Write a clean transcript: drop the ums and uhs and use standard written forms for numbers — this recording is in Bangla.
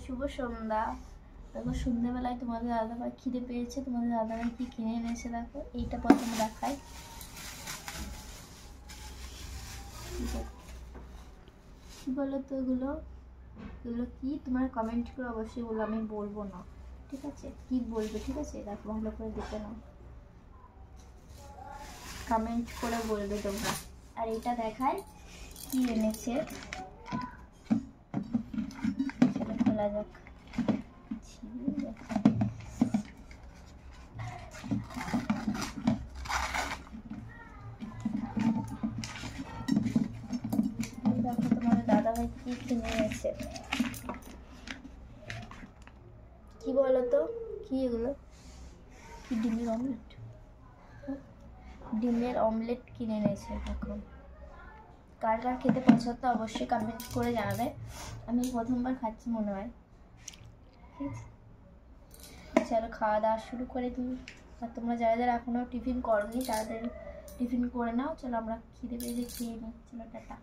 শুভ সন্ধ্যা। দেখো সন্ধ্যেবেলায় তোমাদের দাদাভাই খিদে পেয়েছে, তোমাদের দাদাভাই কি কিনে এনেছে দেখো। এইটা প্রথমে দেখাই, কি বলো তো এগুলো কি তোমরা কমেন্ট করে অবশ্যই বলো, আমি বলবো না, ঠিক আছে? কি বলবে, ঠিক আছে? দেখো ভালো করে দেখে নাও, কমেন্ট করে বলবে তোমরা। আর এটা দেখায় কি এনেছে, খোলা যাক। দেখো তোমাদের দাদাভাই কি কিনে এনেছে, কি বলো তো? কি এগুলো? কি ডিমের অমলেট? ডিমের অমলেট কিনে এনেছে দেখো। কার কার খেতে পছন্দ অবশ্যই কমেন্ট করে জানাবে। আমি প্রথমবার খাচ্ছি মনে হয়, ঠিক আছে? চলো খাওয়া দাওয়া শুরু করে দিই। আর তোমরা যারা যারা এখনো টিফিন করোনি তাদের টিফিন করে নাও। চলো আমরা খিদে পেয়ে খেয়ে নিই। চলো টাটা।